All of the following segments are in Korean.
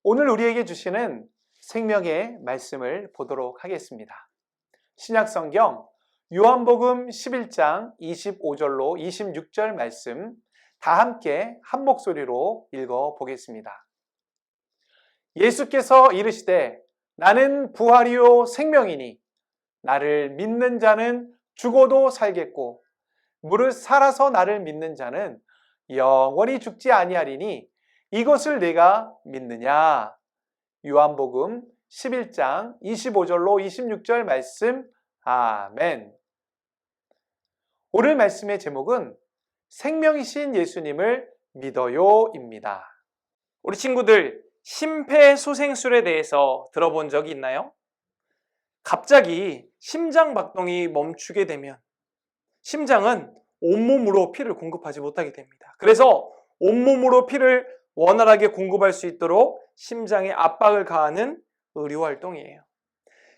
오늘 우리에게 주시는 생명의 말씀을 보도록 하겠습니다. 신약성경 요한복음 11장 25절로 26절 말씀 다 함께 한 목소리로 읽어보겠습니다. 예수께서 이르시되 나는 부활이요 생명이니 나를 믿는 자는 죽어도 살겠고 무릇 살아서 나를 믿는 자는 영원히 죽지 아니하리니 이것을 내가 믿느냐. 요한복음 11장 25절로 26절 말씀. 아멘. 오늘 말씀의 제목은 생명이신 예수님을 믿어요입니다. 우리 친구들, 심폐소생술에 대해서 들어본 적이 있나요? 갑자기 심장 박동이 멈추게 되면 심장은 온몸으로 피를 공급하지 못하게 됩니다. 그래서 온몸으로 피를 원활하게 공급할 수 있도록 심장에 압박을 가하는 의료활동이에요.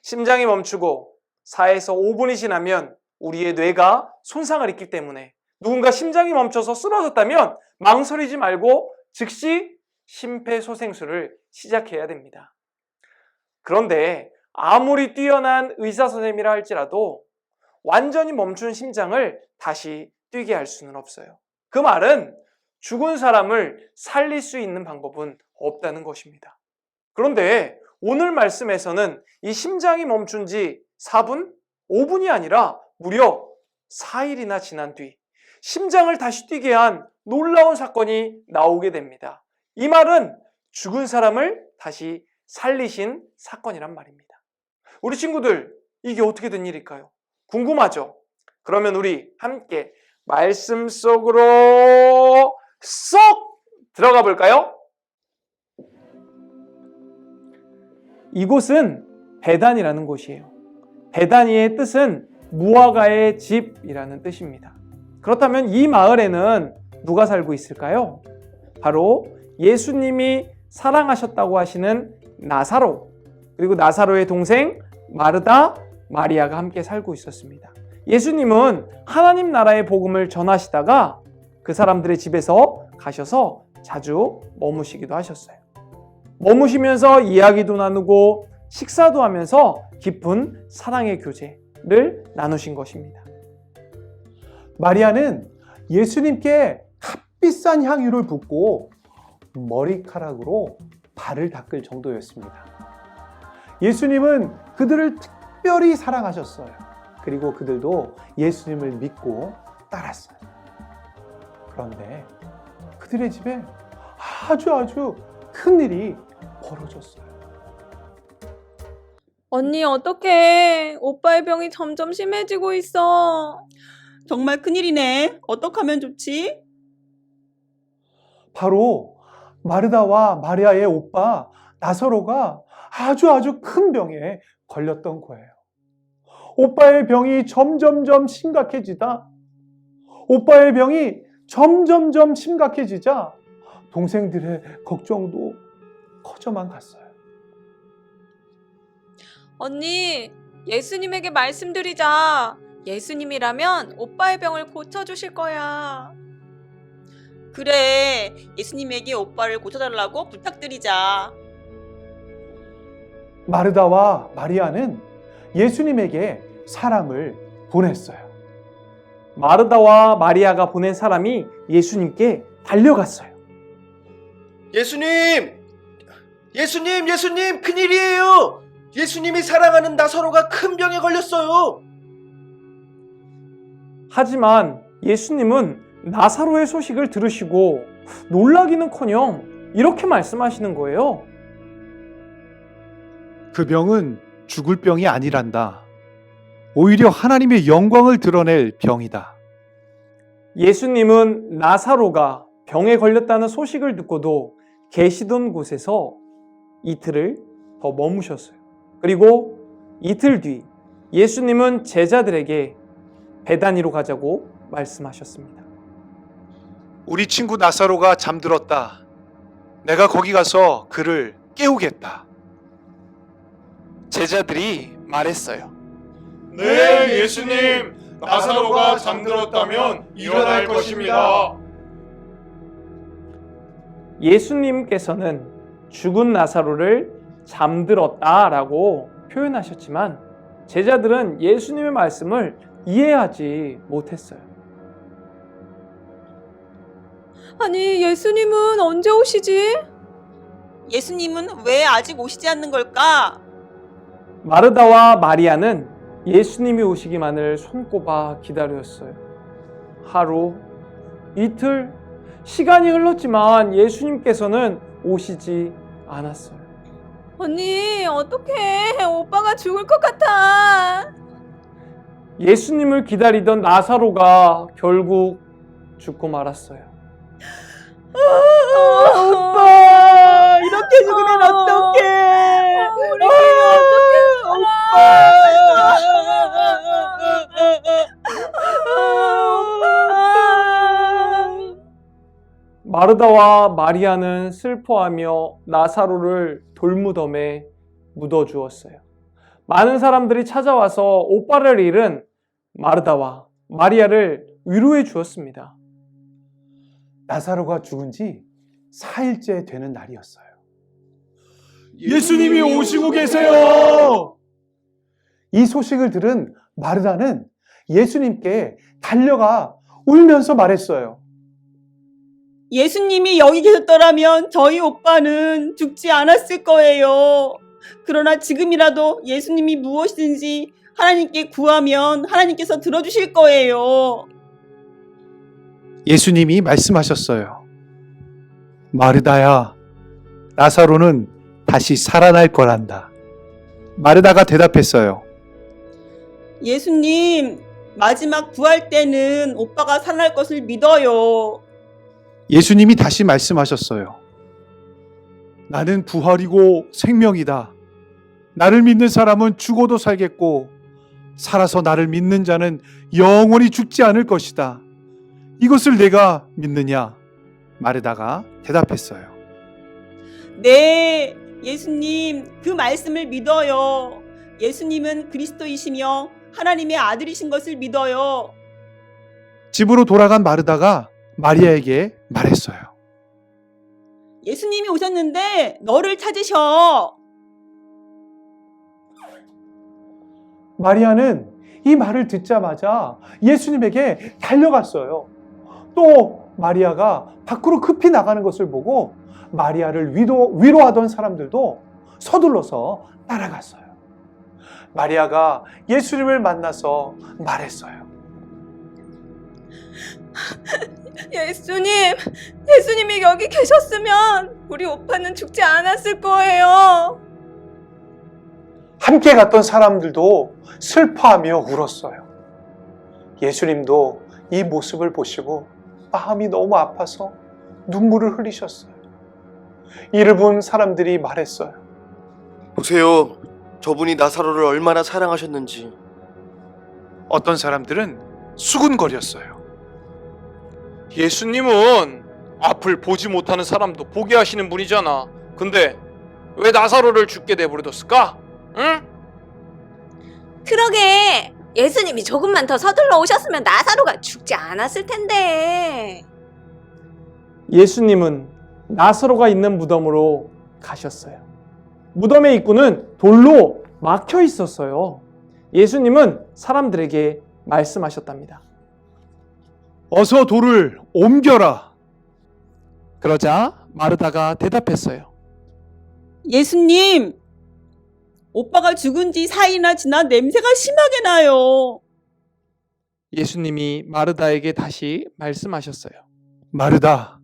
심장이 멈추고 4에서 5분이 지나면 우리의 뇌가 손상을 입기 때문에 누군가 심장이 멈춰서 쓰러졌다면 망설이지 말고 즉시 심폐소생술을 시작해야 됩니다. 그런데 아무리 뛰어난 의사 선생님이라 할지라도 완전히 멈춘 심장을 다시 뛰게 할 수는 없어요. 그 말은 죽은 사람을 살릴 수 있는 방법은 없다는 것입니다. 그런데 오늘 말씀에서는 이 심장이 멈춘 지 4분, 5분이 아니라 무려 4일이나 지난 뒤 심장을 다시 뛰게 한 놀라운 사건이 나오게 됩니다. 이 말은 죽은 사람을 다시 살리신 사건이란 말입니다. 우리 친구들, 이게 어떻게 된 일일까요? 궁금하죠? 그러면 우리 함께 말씀 속으로 쏙 들어가 볼까요? 이곳은 베단이라는 곳이에요. 베다니의 뜻은 무화과의 집이라는 뜻입니다. 그렇다면 이 마을에는 누가 살고 있을까요? 바로 예수님이 사랑하셨다고 하시는 나사로, 그리고 나사로의 동생 마르다, 마리아가 함께 살고 있었습니다. 예수님은 하나님 나라의 복음을 전하시다가 그 사람들의 집에서 가셔서 자주 머무시기도 하셨어요. 머무시면서 이야기도 나누고 식사도 하면서 깊은 사랑의 교제를 나누신 것입니다. 마리아는 예수님께 값비싼 향유를 붓고 머리카락으로 발을 닦을 정도였습니다. 예수님은 그들을 특별히 사랑하셨어요. 그리고 그들도 예수님을 믿고 따랐어요. 그런데 그들의 집에 아주 큰 일이 벌어졌어요. 언니, 어떡해. 오빠의 병이 점점 심해지고 있어. 정말 큰일이네. 어떡하면 좋지? 바로 마르다와 마리아의 오빠 나사로가 아주 큰 병에 걸렸던 거예요. 오빠의 병이 점점 심각해지다 동생들의 걱정도 커져만 갔어요. 언니, 예수님에게 말씀드리자. 예수님이라면 오빠의 병을 고쳐주실 거야. 그래, 예수님에게 오빠를 고쳐달라고 부탁드리자. 마르다와 마리아는 예수님에게 사람을 보냈어요. 마르다와 마리아가 보낸 사람이 예수님께 달려갔어요. 예수님, 큰일이에요. 예수님이 사랑하는 나사로가 큰 병에 걸렸어요. 하지만 예수님은 나사로의 소식을 들으시고 놀라기는커녕 이렇게 말씀하시는 거예요. 그 병은 죽을 병이 아니란다. 오히려 하나님의 영광을 드러낼 병이다. 예수님은 나사로가 병에 걸렸다는 소식을 듣고도 계시던 곳에서 이틀을 더 머무셨어요. 그리고 이틀 뒤 예수님은 제자들에게 베다니로 가자고 말씀하셨습니다. 우리 친구 나사로가 잠들었다. 내가 거기 가서 그를 깨우겠다. 제자들이 말했어요. 네, 예수님. 나사로가 잠들었다면 일어날 것입니다. 예수님께서는 죽은 나사로를 잠들었다라고 표현하셨지만 제자들은 예수님의 말씀을 이해하지 못했어요. 아니, 예수님은 언제 오시지? 예수님은 왜 아직 오시지 않는 걸까? 마르다와 마리아는 예수님이 오시기만을 손꼽아 기다렸어요. 하루, 이틀, 시간이 흘렀지만 예수님께서는 오시지 않았어요. 언니, 어떡해. 오빠가 죽을 것 같아. 예수님을 기다리던 나사로가 결국 죽고 말았어요. 오빠, 이렇게 죽으면 어떡해? 우리끼리 마르다와 마리아는 슬퍼하며 나사로를 돌무덤에 묻어주었어요. 많은 사람들이 찾아와서 오빠를 잃은 마르다와 마리아를 위로해 주었습니다. 나사로가 죽은 지 4일째 되는 날이었어요. 예수님이 오시고 계세요. 이 소식을 들은 마르다는 예수님께 달려가 울면서 말했어요. 예수님이 여기 계셨더라면 저희 오빠는 죽지 않았을 거예요. 그러나 지금이라도 예수님이 무엇이든지 하나님께 구하면 하나님께서 들어주실 거예요. 예수님이 말씀하셨어요. 마르다야, 나사로는 다시 살아날 거란다. 마르다가 대답했어요. 예수님, 마지막 구할 때는 오빠가 살아날 것을 믿어요. 예수님이 다시 말씀하셨어요. 나는 부활이고 생명이다. 나를 믿는 사람은 죽어도 살겠고 살아서 나를 믿는 자는 영원히 죽지 않을 것이다. 이것을 내가 믿느냐? 마르다가 대답했어요. 네, 예수님, 그 말씀을 믿어요. 예수님은 그리스도이시며 하나님의 아들이신 것을 믿어요. 집으로 돌아간 마르다가 마리아에게 말했어요. 예수님이 오셨는데 너를 찾으셔. 마리아는 이 말을 듣자마자 예수님에게 달려갔어요. 또 마리아가 밖으로 급히 나가는 것을 보고 마리아를 위로하던 사람들도 서둘러서 따라갔어요. 마리아가 예수님을 만나서 말했어요. 예수님이 여기 계셨으면 우리 오빠는 죽지 않았을 거예요. 함께 갔던 사람들도 슬퍼하며 울었어요. 예수님도 이 모습을 보시고 마음이 너무 아파서 눈물을 흘리셨어요. 이를 본 사람들이 말했어요. 보세요. 저분이 나사로를 얼마나 사랑하셨는지. 어떤 사람들은 수군거렸어요. 예수님은 앞을 보지 못하는 사람도 보게 하시는 분이잖아. 근데 왜 나사로를 죽게 내버려뒀을까? 응? 그러게, 예수님이 조금만 더 서둘러 오셨으면 나사로가 죽지 않았을 텐데. 예수님은 나사로가 있는 무덤으로 가셨어요. 무덤의 입구는 돌로 막혀 있었어요. 예수님은 사람들에게 말씀하셨답니다. 어서 돌을 옮겨라. 그러자 마르다가 대답했어요. 예수님, 오빠가 죽은 지 4일이나 지나 냄새가 심하게 나요. 예수님이 마르다에게 다시 말씀하셨어요. 마르다,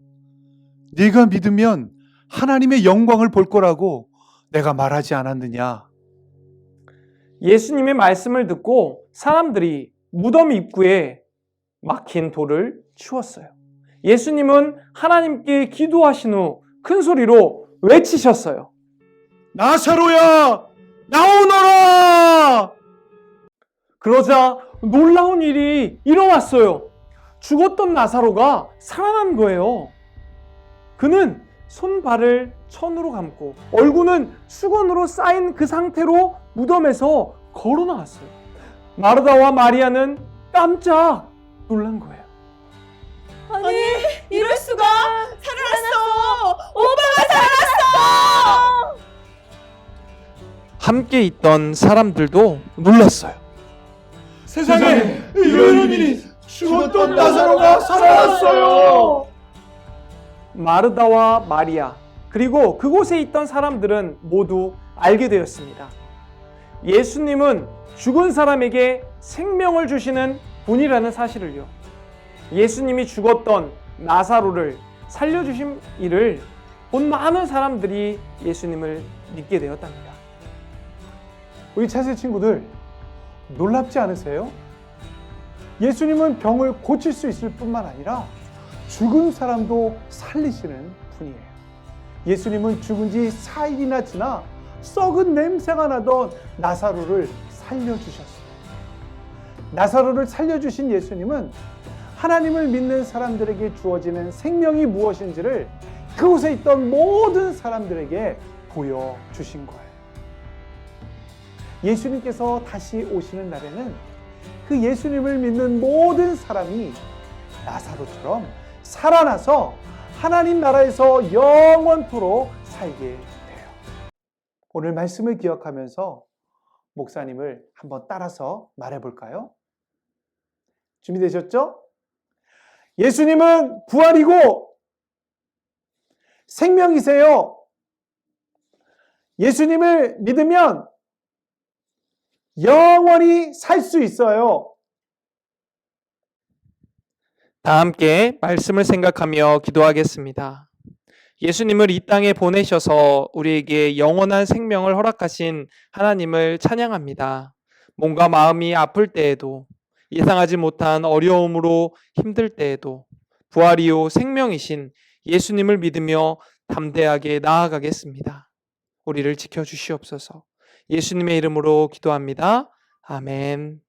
네가 믿으면 하나님의 영광을 볼 거라고 내가 말하지 않았느냐? 예수님의 말씀을 듣고 사람들이 무덤 입구에 막힌 돌을 치웠어요. 예수님은 하나님께 기도하신 후 큰 소리로 외치셨어요. 나사로야, 나오너라! 그러자 놀라운 일이 일어났어요. 죽었던 나사로가 살아난 거예요. 그는 손발을 천으로 감고 얼굴은 수건으로 쌓인 그 상태로 무덤에서 걸어 나왔어요. 마르다와 마리아는 깜짝 놀란 거예요. 아니, 이럴 수가. 살아났어. 오빠가 살았어. 함께 있던 사람들도 놀랐어요. 세상에 이런 일이 죽었던 나사로가 살아났어요. 마르다와 마리아 그리고 그곳에 있던 사람들은 모두 알게 되었습니다. 예수님은 죽은 사람에게 생명을 주시는 분이라는 사실을요. 예수님이 죽었던 나사로를 살려주신 일을 본 많은 사람들이 예수님을 믿게 되었답니다. 우리 차세 친구들, 놀랍지 않으세요? 예수님은 병을 고칠 수 있을 뿐만 아니라 죽은 사람도 살리시는 분이에요. 예수님은 죽은 지 4일이나 지나 썩은 냄새가 나던 나사로를 살려주셨어요. 나사로를 살려주신 예수님은 하나님을 믿는 사람들에게 주어지는 생명이 무엇인지를 그곳에 있던 모든 사람들에게 보여주신 거예요. 예수님께서 다시 오시는 날에는 그 예수님을 믿는 모든 사람이 나사로처럼 살아나서 하나님 나라에서 영원토록 살게 돼요. 오늘 말씀을 기억하면서 목사님을 한번 따라서 말해볼까요? 준비되셨죠? 예수님은 부활이고 생명이세요. 예수님을 믿으면 영원히 살 수 있어요. 다 함께 말씀을 생각하며 기도하겠습니다. 예수님을 이 땅에 보내셔서 우리에게 영원한 생명을 허락하신 하나님을 찬양합니다. 몸과 마음이 아플 때에도 예상하지 못한 어려움으로 힘들 때에도 부활이요 생명이신 예수님을 믿으며 담대하게 나아가겠습니다. 우리를 지켜주시옵소서. 예수님의 이름으로 기도합니다. 아멘.